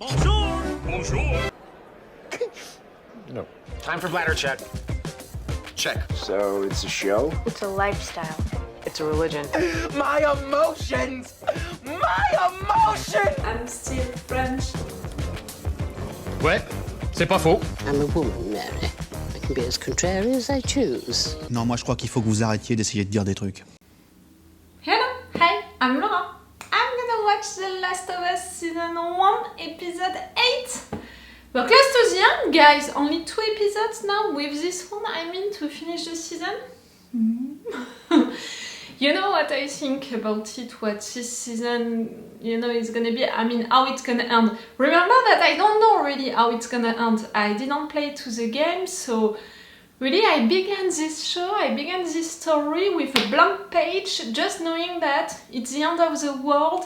Bonjour! Bonjour! No. Time for bladder check. Check. So it's a show? It's a lifestyle. It's a religion. My emotions! My emotions! I'm still French. Ouais, c'est pas faux. I'm a woman, Mary. I can be as contrary as I choose. Non, moi je crois qu'il faut que vous arrêtiez d'essayer de dire des trucs. Hello, hi, I'm Laura. I'm gonna watch The Last of Us Season 1, Episode 8. We're close to the end, guys. Only 2 episodes now with this one, to finish the season. You know what I think about it, what this season, is gonna be, how it's gonna end. Remember that I don't know really how it's gonna end. I didn't play to the game, so really I began this show, I began this story with a blank page, just knowing that it's the end of the world.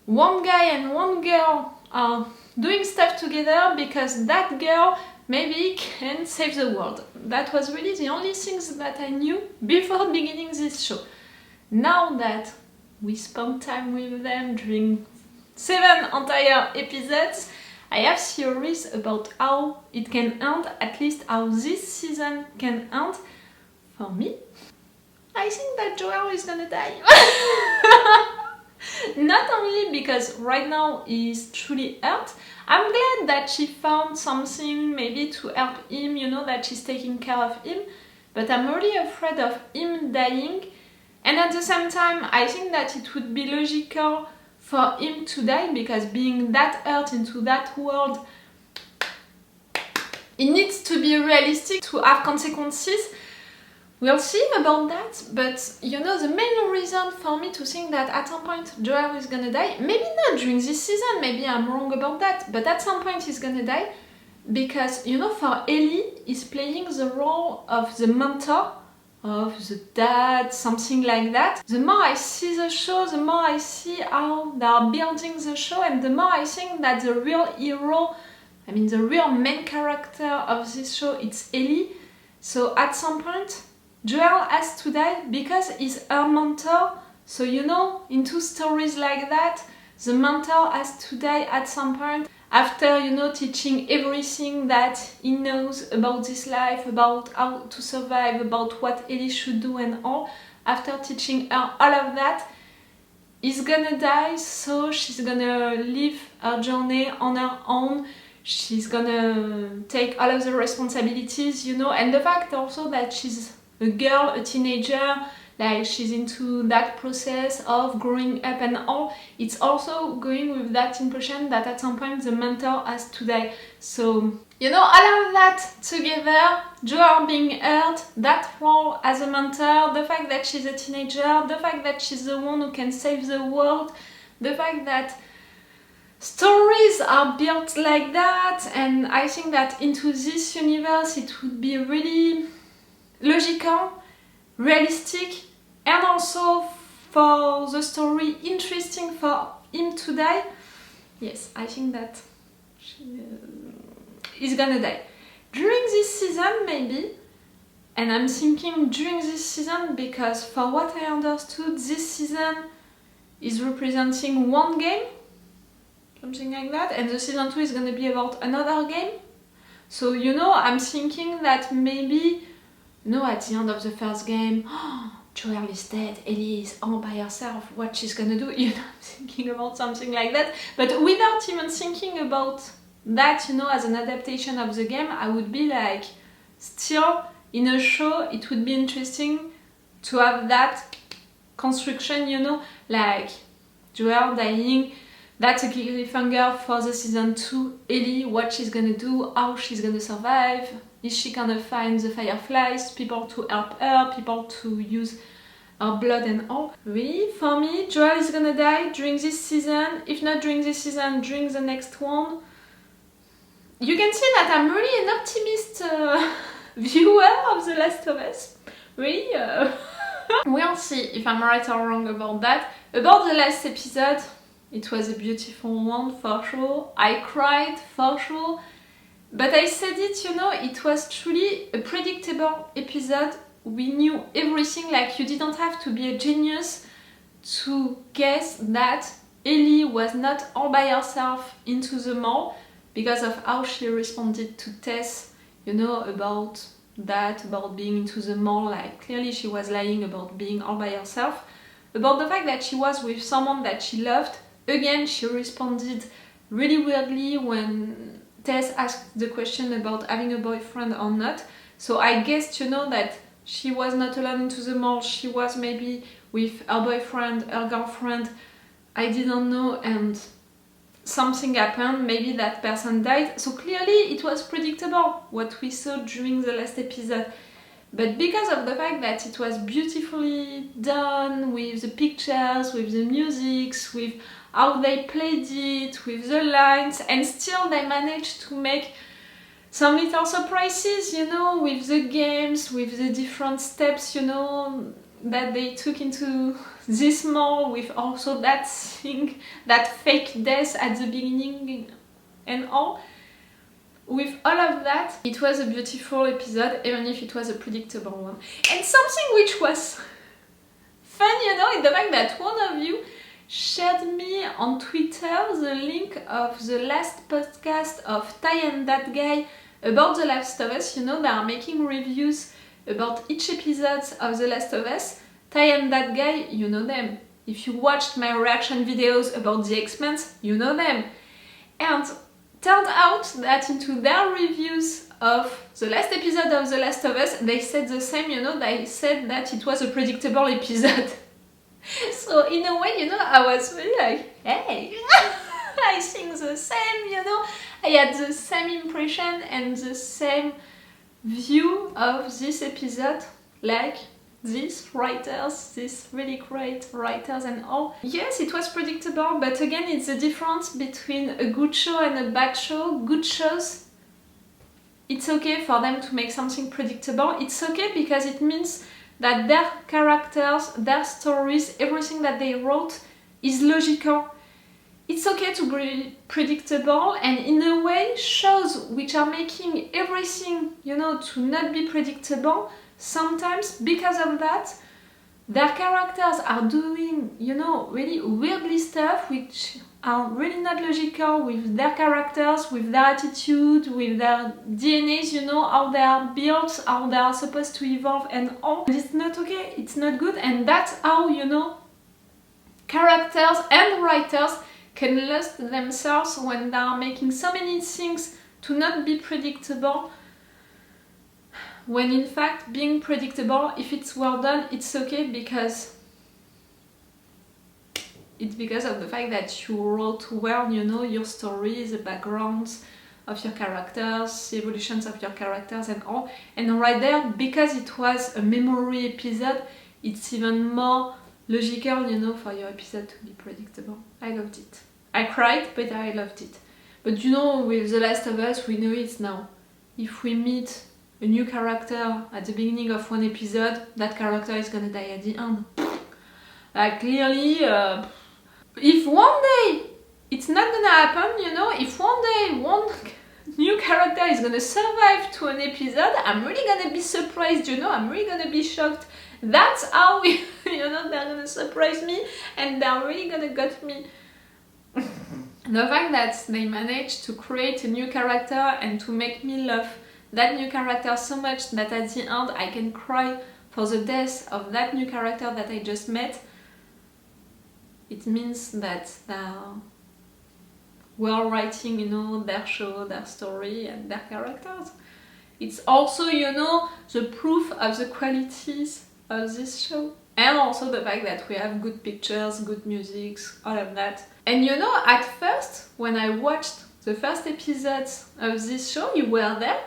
One guy and one girl are doing stuff together because that girl maybe can save the world. That was really the only things that I knew before beginning this show. Now that we spent time with them during 7 entire episodes, I have theories about how it can end, at least how this season can end. For me, I think that Joel is gonna die. Not only because right now he's truly hurt, I'm glad that she found something maybe to help him, that she's taking care of him, but I'm really afraid of him dying. And at the same time, I think that it would be logical for him to die because being that hurt into that world, it needs to be realistic to have consequences. We'll see about that, but the main reason for me to think that at some point Joel is gonna die, maybe not during this season, maybe I'm wrong about that, but at some point he's gonna die because, for Ellie, he's playing the role of the mentor, of the dad, something like that. The more I see the show, the more I see how they are building the show, and the more I think that the real hero, the real main character of this show, it's Ellie. So at some point, Joel has to die because he's her mentor. So into stories like that, the mentor has to die at some point after, teaching everything that he knows about this life, about how to survive, about what Ellie should do and all. After teaching her all of that, he's gonna die, so she's gonna live her journey on her own. She's gonna take all of the responsibilities, and the fact also that she's a girl, a teenager, like she's into that process of growing up and all, it's also going with that impression that at some point the mentor has to die. So, all of that together, Joel being hurt, that role as a mentor, the fact that she's a teenager, the fact that she's the one who can save the world, the fact that stories are built like that, and I think that into this universe it would be really logical, realistic, and also for the story interesting for him to die. Yes, I think that he's gonna die during this season maybe, and I'm thinking during this season because for what I understood, this season is representing one game, something like that, and the season 2 is gonna be about another game. So I'm thinking that maybe at the end of the first game, Joel is dead, Ellie is all by herself, what she's gonna do, I'm thinking about something like that. But without even thinking about that, as an adaptation of the game, I would be like, still, in a show, it would be interesting to have that construction, like Joel dying. That's a cliffhanger for the season 2. Ellie, what she's gonna do, how she's gonna survive. Is she gonna find the fireflies, people to help her, people to use her blood and all? Really, for me, Joel is gonna die during this season. If not during this season, during the next one. You can see that I'm really an optimist viewer of The Last of Us. Really, we'll see if I'm right or wrong about that. About the last episode, it was a beautiful one for sure. I cried for sure. But I said it, it was truly a predictable episode. We knew everything, like you didn't have to be a genius to guess that Ellie was not all by herself into the mall because of how she responded to Tess, you know, about that, about being into the mall. Like, clearly she was lying about being all by herself. About the fact that she was with someone that she loved, again, she responded really weirdly when Tess asked the question about having a boyfriend or not. So I guessed, you know, that she was not alone into the mall, she was maybe with her boyfriend, her girlfriend, I didn't know, and something happened, maybe that person died. So clearly it was predictable what we saw during the last episode. But because of the fact that it was beautifully done, with the pictures, with the music, with how they played it, with the lines, and still they managed to make some little surprises, you know, with the games, with the different steps, you know, that they took into this mall, with also that thing, that fake death at the beginning and all. With all of that, it was a beautiful episode, even if it was a predictable one. And something which was fun, you know, is the fact that one of you shared me on Twitter the link of the last podcast of Ty and that guy about The Last of Us. You know, they are making reviews about each episode of The Last of Us. Ty and that guy, you know them. If you watched my reaction videos about the X-Men, you know them. And turned out that into their reviews of the last episode of The Last of Us, they said the same, you know, they said that it was a predictable episode. So in a way, you know, I was really like, hey, I think the same, you know, I had the same impression and the same view of this episode, like these writers, these really great writers and all. Yes, it was predictable, but again, it's the difference between a good show and a bad show. Good shows, it's okay for them to make something predictable. It's okay because it means that their characters, their stories, everything that they wrote is logical. It's okay to be predictable, and in a way, shows which are making everything, you know, to not be predictable, sometimes because of that, their characters are doing, you know, really weirdly stuff which are really not logical with their characters, with their attitude, with their DNAs, you know, how they are built, how they are supposed to evolve and all. And it's not okay, it's not good, and that's how, you know, characters and writers can lose themselves when they are making so many things to not be predictable, when in fact being predictable, if it's well done, it's okay because it's because of the fact that you wrote well, you know, your stories, the backgrounds of your characters, the evolutions of your characters and all. And right there, because it was a memory episode, it's even more logical, you know, for your episode to be predictable. I loved it. I cried, but I loved it. But you know, with The Last of Us, we know it now. If we meet a new character at the beginning of one episode, that character is gonna die at the end. Clearly, if one day it's not gonna happen, you know, if one day one new character is gonna survive to an episode, I'm really gonna be surprised, you know, I'm really gonna be shocked. That's how we, you know, they're gonna surprise me and they're really gonna get me. The fact that they managed to create a new character and to make me love that new character so much that at the end I can cry for the death of that new character that I just met, it means that they're well writing, you know, their show, their story and their characters. It's also, you know, the proof of the qualities of this show. And also the fact that we have good pictures, good music, all of that. And you know, at first, when I watched the first episodes of this show, you were there,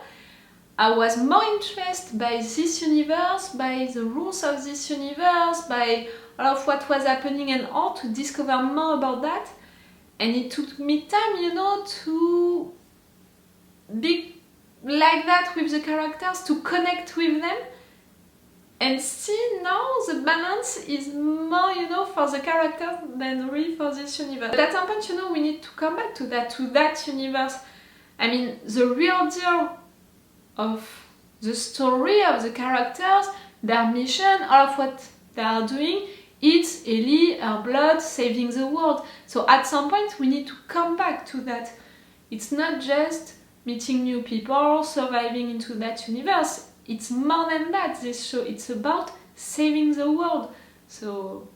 I was more interested by this universe, by the rules of this universe, by all of what was happening and all, to discover more about that. And it took me time, you know, to be like that with the characters, to connect with them. And see, now the balance is more, you know, for the characters than really for this universe. But at some point, you know, we need to come back to that universe. I mean, the real deal of the story of the characters, their mission, all of what they are doing, It's Ellie, her blood, saving the world. So at some point we need to come back to that. It's not just meeting new people, surviving into that universe. It's more than that, this show. It's about saving the world. So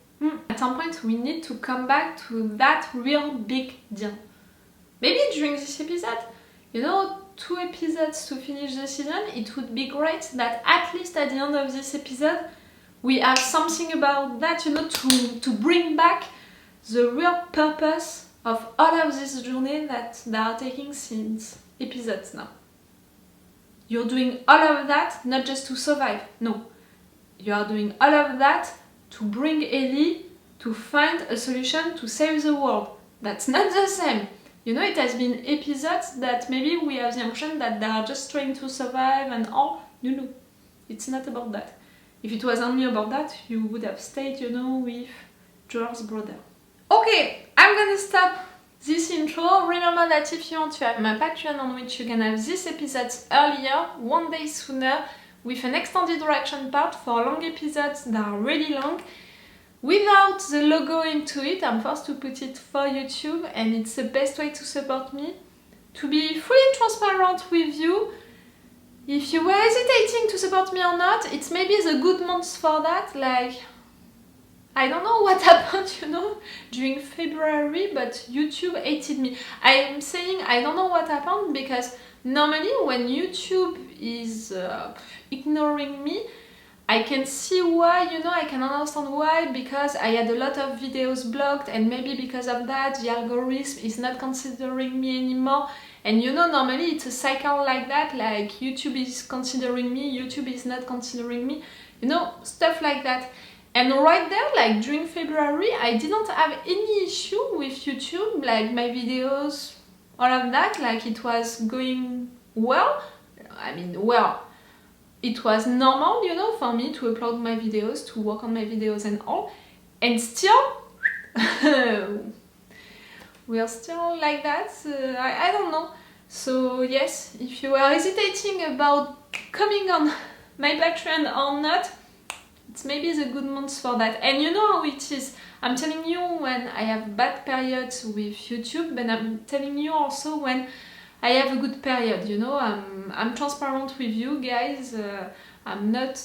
at some point we need to come back to that real big deal. Maybe during this episode, you know, 2 episodes to finish the season, it would be great that at least at the end of this episode we have something about that, you know, to bring back the real purpose of all of this journey that they are taking since episodes now. You're doing all of that not just to survive, no. You are doing all of that to bring Ellie to find a solution to save the world. That's not the same. You know, it has been episodes that maybe we have the impression that they are just trying to survive and all. No, it's not about that. If it was only about that, you would have stayed, you know, with George's brother. Okay, I'm gonna stop this intro. Remember that if you want to have my Patreon on which you can have these episodes earlier, 1 day sooner, with an extended reaction part for long episodes that are really long. Without the logo into it, I'm forced to put it for YouTube, and it's the best way to support me. To be fully transparent with you, if you were hesitating to support me or not, it's maybe the good months for that. Like, I don't know what happened, you know, during February, but YouTube hated me. I'm saying I don't know what happened because normally when YouTube is ignoring me, I can see why, you know, I can understand why, because I had a lot of videos blocked, and maybe because of that the algorithm is not considering me anymore. And you know, normally it's a cycle like that, like YouTube is considering me, YouTube is not considering me, you know, stuff like that. And right there, like during February, I didn't have any issue with YouTube, like my videos, all of that, like it was going well. I mean, well, it was normal, you know, for me to upload my videos, to work on my videos and all. And still, we are still like that. I don't know. So yes, if you are hesitating about coming on my Patreon or not, it's maybe the good months for that. And you know how it is. I'm telling you when I have bad periods with YouTube, but I'm telling you also when I have a good period, you know. I'm transparent with you guys. I'm not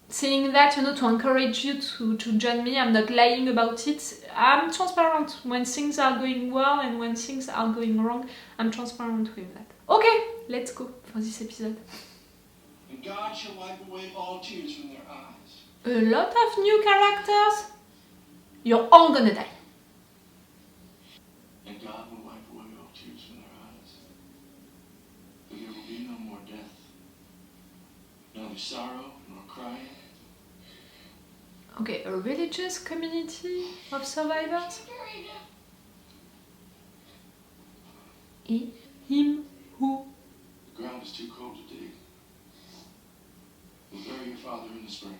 saying that, you know, to encourage you to join me. I'm not lying about it. I'm transparent when things are going well and when things are going wrong. I'm transparent with that. Okay, let's go for this episode. And God shall wipe away all tears from their eyes. A lot of new characters. You're all gonna die. And God will wipe away all tears from their eyes. For there will be no more death, neither sorrow nor crying. Okay, a religious community of survivors? He, him, who? The ground is too cold to dig. We'll bury your father in the spring.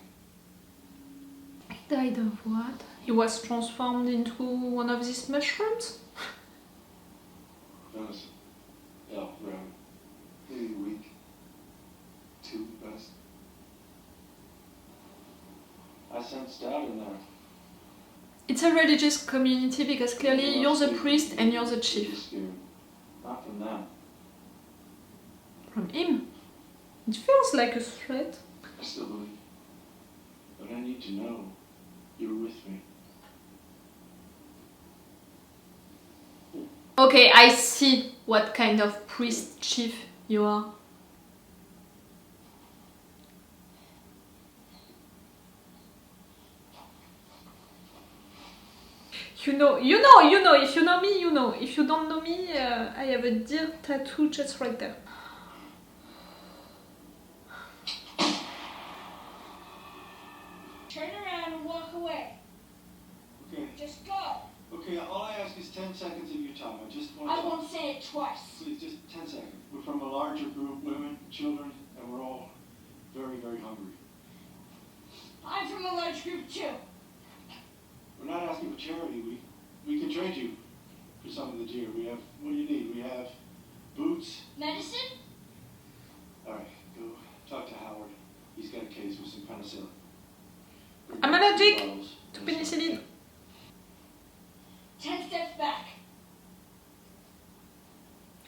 He died of what? He was transformed into one of these mushrooms? Veninson. Yeah, around maybe a week. 2 best. I sensed doubt in there. It's a religious community because clearly you're the priest and you're the chief. Scared. Not from them. From him? It feels like a threat. I still believe. But I need to know you're with me. Okay, I see what kind of priest chief you are. You know, if you know me, you know. If you don't know me, I have a deer tattoo just right there. Turn around and walk away. Okay. Just go. Okay, all I ask is 10 seconds of your time. I just want I to... won't say it twice. Please, just 10 seconds. We're from a larger group, women, children, and we're all very, very hungry. I'm from a large group too. We're not asking for charity. We can trade you for some of the gear. We have... What do you need? We have boots. Medicine? All right, go talk to Howard. He's got a case with some penicillin. I'm allergic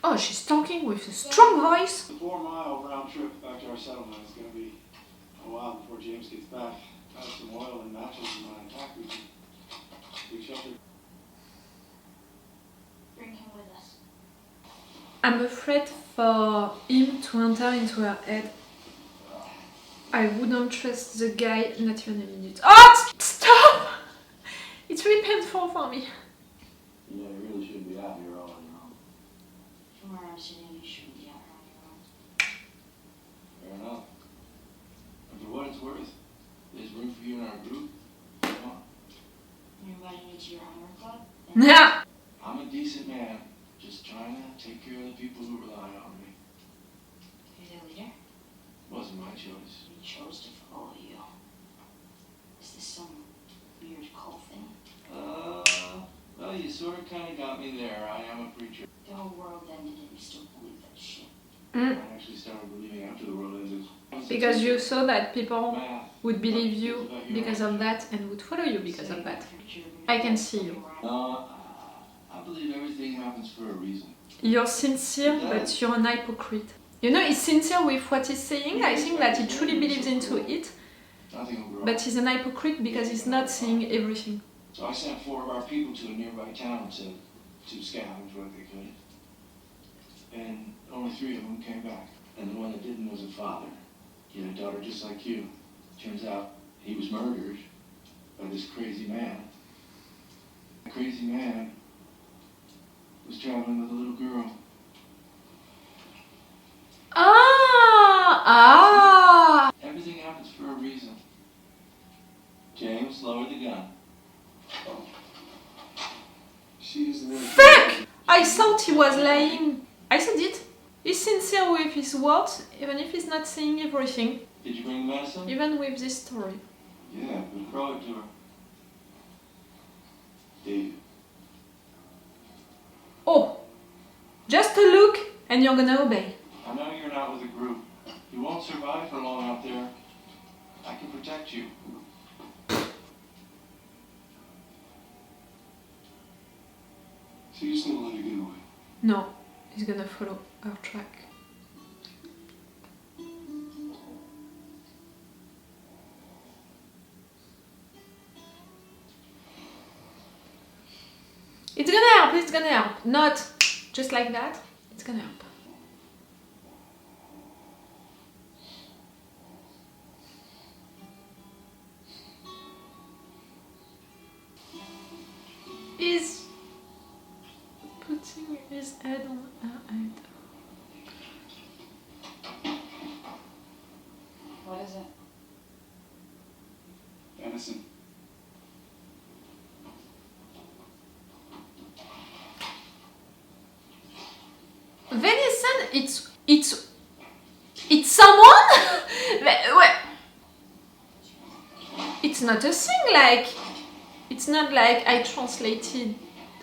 Oh, she's talking with a strong voice. The 4-mile round trip back to our settlement is going to be a while before James gets back. I have some oil and matches in my pack. We shelter. Bring him with us. I'm afraid for him to enter into her head. I wouldn't trust the guy, not even a minute. Oh, stop! It's really painful for me. Yeah, you really shouldn't be out here all on your own. From where I'm sitting, you shouldn't be out here on your own. Fair enough. And for what it's worth, there's room for you in our group. Come on. You inviting me to your honor club? Yeah. I'm a decent man, just trying to take care of the people who rely on me. You're the leader? Wasn't my choice. We chose to follow you. Is this some weird cult thing? Well, you sort of kind of got me there. I am a preacher. The whole world ended and you still believe that shit. Mm. I actually started believing after the world ended. Because you saw that people Math. would believe you because of that and would follow you because of that. I can see you. I believe everything happens for a reason. You're sincere, but you're an hypocrite. You know, he's sincere with what he's saying. I think that he truly believes into it, Nothing will grow. but he's an hypocrite because he's not saying everything. So I sent 4 of our people to a nearby town to scavenge what they could. And only 3 of them came back. And the one that didn't was a father. He had a daughter just like you. Turns out he was murdered by this crazy man. The crazy man was traveling with a little girl. Ah! Everything happens for a reason. James, lower the gun. She's the Fuck! I thought he was lying. I said it. He's sincere with his words, even if he's not saying everything. Did you bring the medicine? Even with this story. Yeah, but throw it to her. David. Oh! Just a look and you're gonna obey. I know you're not with a group. You won't survive for long out there. I can protect you. So you just gonna let her get away? No, he's gonna follow our track. It's gonna help, it's gonna help. Not just like that, it's gonna help. He's putting his head on her head. What is it? Veninson. Veninson, it's someone? It's not a thing, like, it's not like I translated,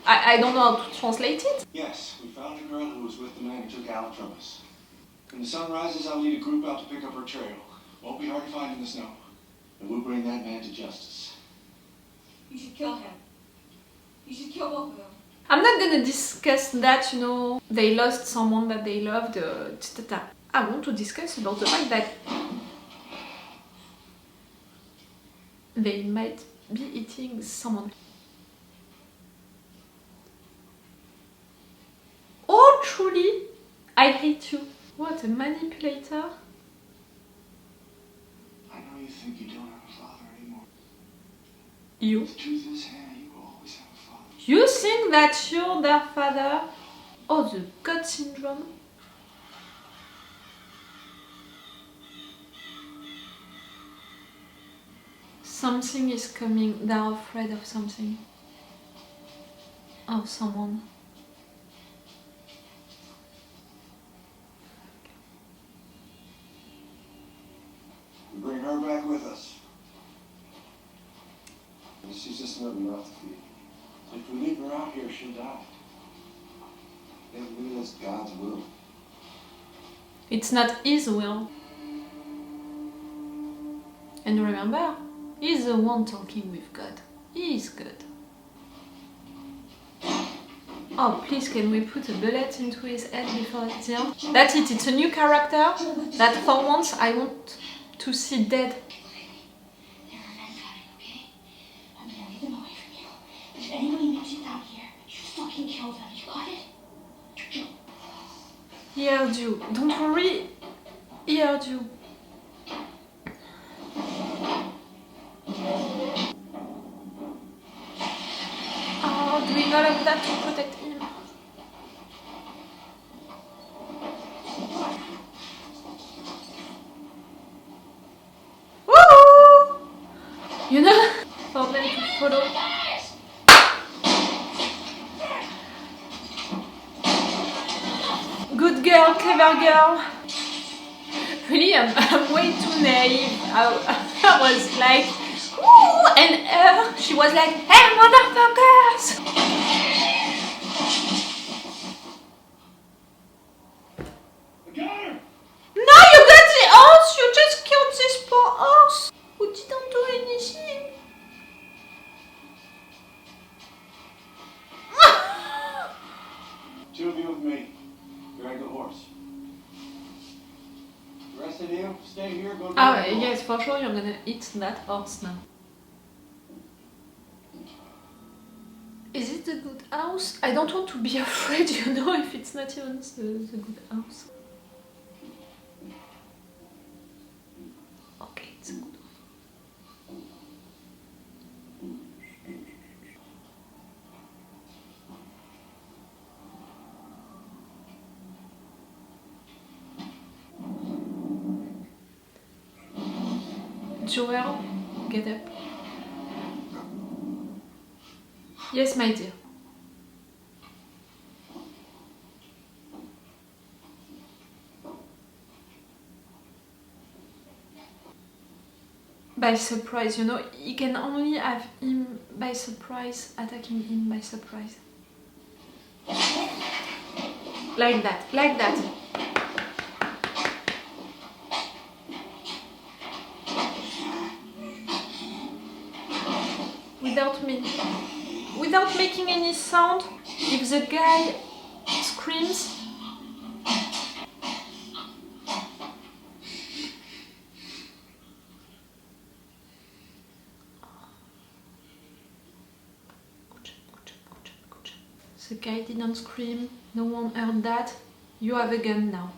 I don't know how to translate it. Yes, we found a girl who was with the man who took Alec from us. When the sun rises, I'll lead a group out to pick up her trail. Won't be hard to find in the snow. And we'll bring that man to justice. You should kill him. You should kill both of them. I'm not gonna discuss that, you know, they lost someone that they loved, I want to discuss about the fact that they might be eating someone. Oh, truly, I hate you. What a manipulator. I know you think you don't have a father anymore. You? The truth is, Hannah, you will always have a father. You think that you're their father? Oh, the God syndrome. Something is coming. They're afraid of something. Of someone. We bring her back with us. She's just another mouth to feed. If we leave her out here, she'll die. That will is God's will. It's not his will. And remember, he's the one talking with God. He is good. Oh, please, can we put a bullet into his head before it's the end? That's it, it's a new character that for once I want to see dead. There are men coming, okay? I'm gonna lead them away from you. If anybody makes it out here, you fucking kill them. You got it? He heard you. Don't worry. He heard you. Oh, doing all of that to protect him. Woo! You know, for them to follow. Good girl, clever girl. Really, I'm way too naive. I was like, ooh, and she was like, hey, motherfuckers! No, you got the horse! You just killed this poor horse! Who didn't do anything? Two of you with me. Drag the horse. The rest of you, stay here, go drag the horse. Yes, for sure you're gonna eat that horse now. Is it the good house? I don't want to be afraid, you know, if it's not even the good house. Okay, it's a good one. Joel, get up. Yes, my dear. By surprise, you know, you can only have him by surprise, attacking him by surprise. Like that, like that. Without making any sound, if the guy screams, the guy didn't scream, no one heard that, you have a gun now.